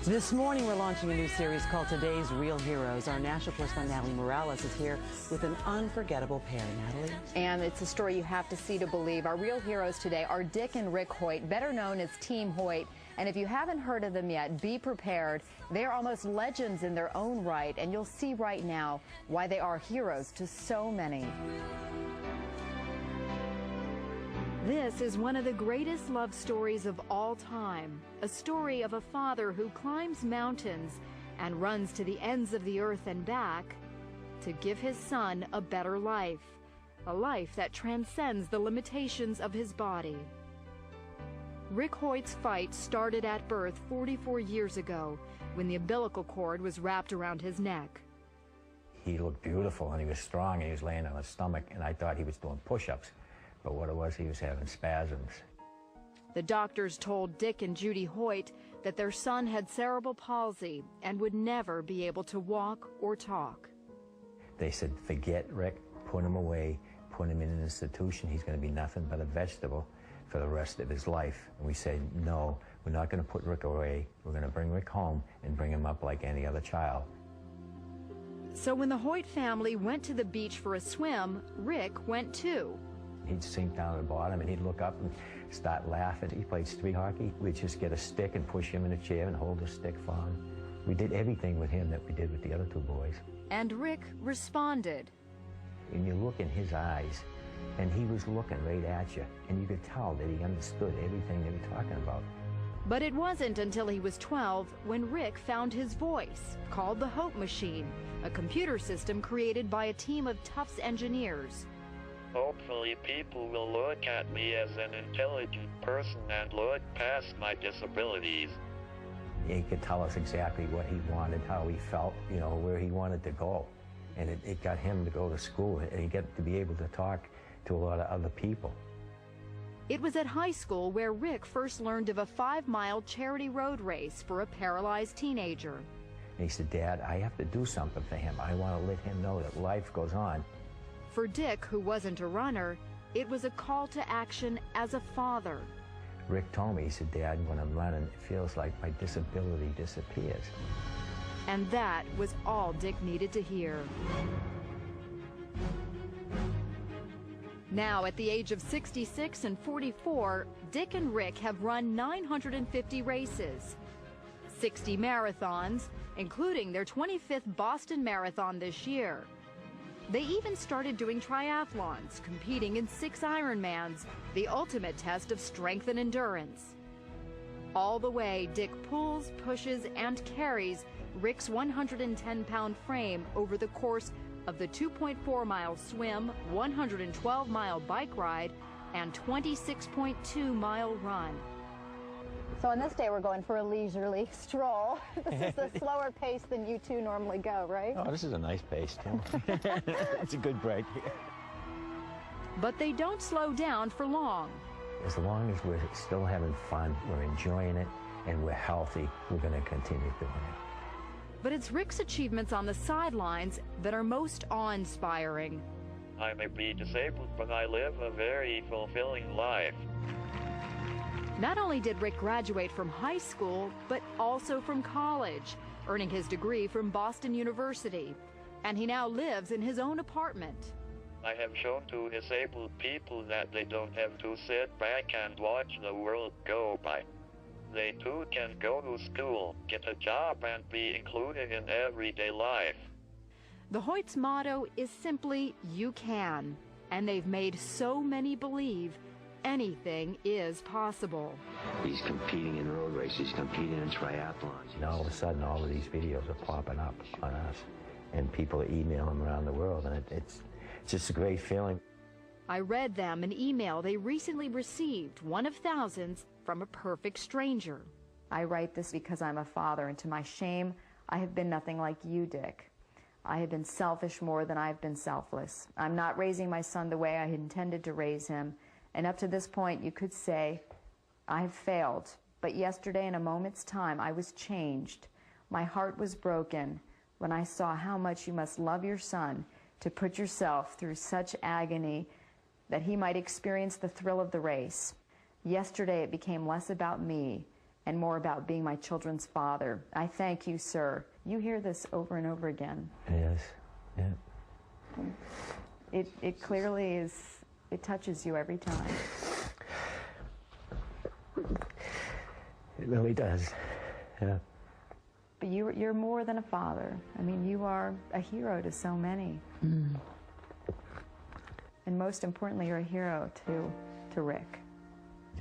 This morning, we're launching a new series called Today's Real Heroes. Our national correspondent, Natalie Morales, is here with an unforgettable pair. Natalie? And it's a story you have to see to believe. Our real heroes today are Dick and Rick Hoyt, better known as Team Hoyt. And if you haven't heard of them yet, be prepared. They are almost legends in their own right, and you'll see right now why they are heroes to so many. This is one of the greatest love stories of all time, a story of a father who climbs mountains and runs to the ends of the earth and back to give his son a better life, a life that transcends the limitations of his body. Rick Hoyt's fight started at birth 44 years ago when the umbilical cord was wrapped around his neck. He looked beautiful and he was strong and he was laying on his stomach, and I thought he was doing push-ups. But what it was, he was having spasms. The doctors told Dick and Judy Hoyt that their son had cerebral palsy and would never be able to walk or talk. They said, forget Rick, put him away, put him in an institution. He's going to be nothing but a vegetable for the rest of his life. And we said, no, we're not going to put Rick away. We're going to bring Rick home and bring him up like any other child. So when the Hoyt family went to the beach for a swim, Rick went too. He'd sink down at the bottom and he'd look up and start laughing. He played street hockey. We'd just get a stick and push him in a chair and hold the stick for him. We did everything with him that we did with the other two boys. And Rick responded. And you look in his eyes, and he was looking right at you, and you could tell that he understood everything they were talking about. But it wasn't until he was 12 when Rick found his voice, called the Hope Machine, a computer system created by a team of Tufts engineers. Hopefully people will look at me as an intelligent person and look past my disabilities. He could tell us exactly what he wanted, how he felt, you know, where he wanted to go. And it got him to go to school, and he got to be able to talk to a lot of other people. It was at high school where Rick first learned of a 5-mile charity road race for a paralyzed teenager. And he said, Dad, I have to do something for him. I want to let him know that life goes on. For Dick, who wasn't a runner, it was a call to action as a father. Rick told me, he said, Dad, when I'm running, it feels like my disability disappears. And that was all Dick needed to hear. Now, at the age of 66 and 44, Dick and Rick have run 950 races, 60 marathons, including their 25th Boston Marathon this year. They even started doing triathlons, competing in 6 Ironmans, the ultimate test of strength and endurance. All the way, Dick pulls, pushes, and carries Rick's 110-pound frame over the course of the 2.4-mile swim, 112-mile bike ride, and 26.2-mile run. So on this day, we're going for a leisurely stroll. This is a slower pace than you two normally go, right? Oh, this is a nice pace, too. It's a good break. But they don't slow down for long. As long as we're still having fun, we're enjoying it, and we're healthy, we're going to continue doing it. But it's Rick's achievements on the sidelines that are most awe-inspiring. I may be disabled, but I live a very fulfilling life. Not only did Rick graduate from high school, but also from college, earning his degree from Boston University. And he now lives in his own apartment. I have shown to disabled people that they don't have to sit back and watch the world go by. They too can go to school, get a job, and be included in everyday life. The Hoyt's motto is simply, you can. And they've made so many believe anything is possible. He's competing in road races, he's competing in triathlons. And all of a sudden, all of these videos are popping up on us, and people are emailing them around the world, and it's just a great feeling. I read them an email they recently received, one of thousands, from a perfect stranger. I write this because I'm a father, and to my shame, I have been nothing like you, Dick. I have been selfish more than I've been selfless. I'm not raising my son the way I had intended to raise him. And up to this point, you could say, I've failed. But yesterday, in a moment's time, I was changed. My heart was broken when I saw how much you must love your son to put yourself through such agony that he might experience the thrill of the race. Yesterday, it became less about me and more about being my children's father. I thank you, sir. You hear this over and over again. Yes, yeah. It clearly is, it touches you every time. It really does, yeah. But you're more than a father. I mean, you are a hero to so many. Mm. And most importantly, you're a hero to Rick.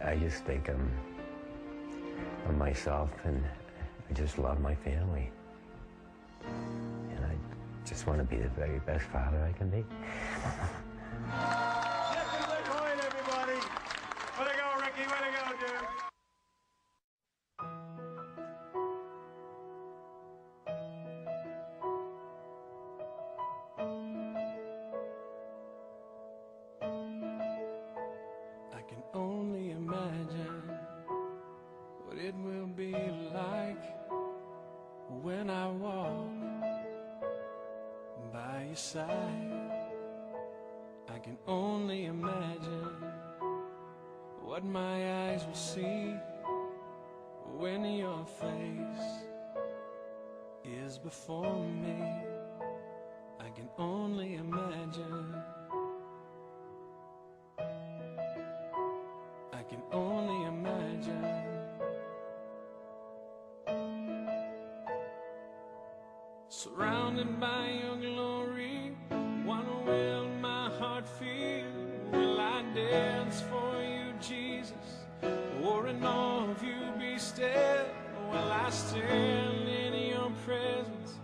I just think I'm myself, and I just love my family. And I just want to be the very best father I can be. Hoyt, everybody! Way to go, Ricky! Way to go, dude! I can only imagine what it will be like when I walk by your side. I can only imagine what my eyes will see when your face is before me. I can only imagine. I can only imagine. Surrounded by your glory, what will my heart feel? Will I dance for you, Jesus? Or in awe of you be still? Will I stand in your presence?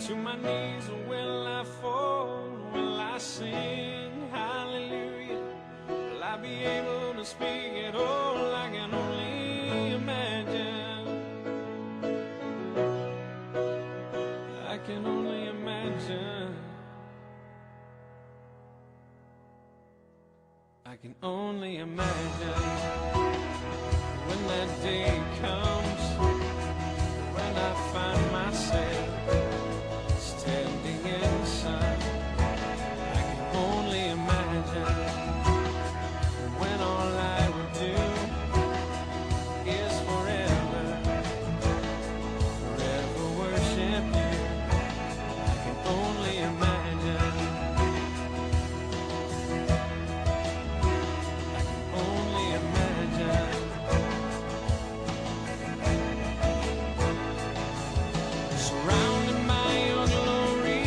To my knees will I fall? Will I sing hallelujah? Will I be able to speak at all? I can only imagine. I can only imagine. I can only imagine when that day comes, when I find myself standing in the sun. I can only imagine when all I would do is forever, forever worship you. I can only imagine. I can only imagine. Surrounded by your glory,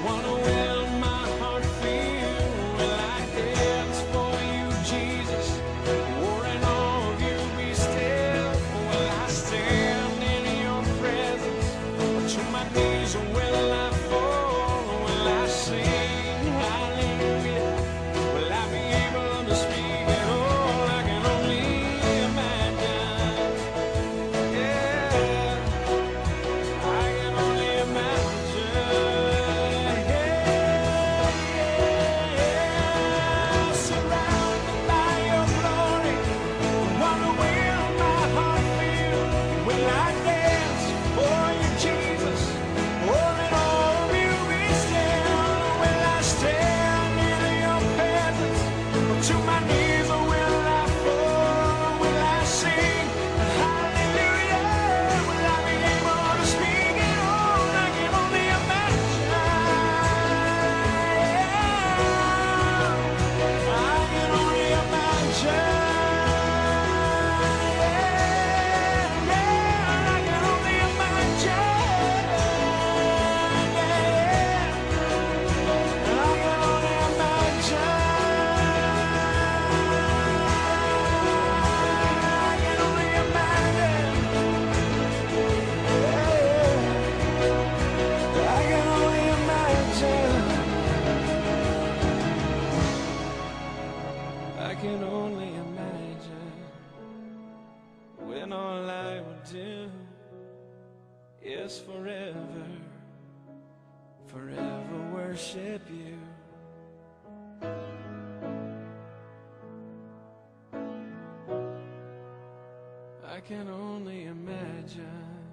what will my heart feel? Will I dance for you, Jesus? Or in awe of you be still? Will I stand in your presence? Or to my knees will I fall? Will I sing hallelujah? Will I be able to speak at all? I can only imagine. Yeah, I can only imagine. Yeah, surrounded by your glory, what will my heart feel? Will I dance for you, Jesus? Or in all of you be still? Will I stand in your presence? Or to my knees will I fall? Will I sing hallelujah? Will I be able to speak at all? I can only imagine. I can only imagine. I can only imagine. I can only imagine. I can only imagine. I can only imagine. I can only imagine when all I would do is forever, forever worship you. I can only imagine.